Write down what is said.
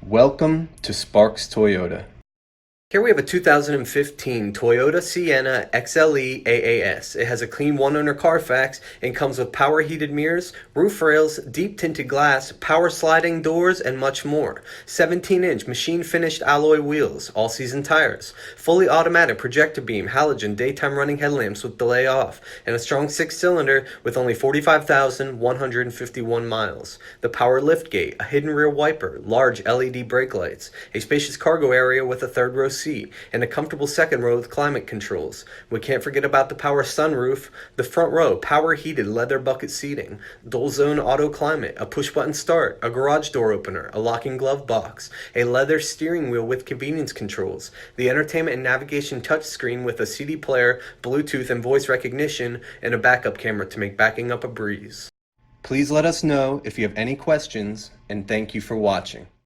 Welcome to Sparks Toyota. Here we have a 2015 Toyota Sienna XLE AAS. It has a clean one-owner Carfax and comes with power heated mirrors, roof rails, deep tinted glass, power sliding doors, and much more. 17-inch machine finished alloy wheels, all-season tires, fully automatic projector beam, halogen daytime running headlamps with delay off, and a strong 6-cylinder with only 45,151 miles. The power liftgate, a hidden rear wiper, large LED brake lights, a spacious cargo area with a third row seat, and a comfortable second row with climate controls. We can't forget about the power sunroof, the front row power heated leather bucket seating, dual zone auto climate, a push button start, a garage door opener, a locking glove box, a leather steering wheel with convenience controls, the entertainment and navigation touchscreen with a CD player, Bluetooth and voice recognition, and a backup camera to make backing up a breeze. Please let us know if you have any questions, and thank you for watching.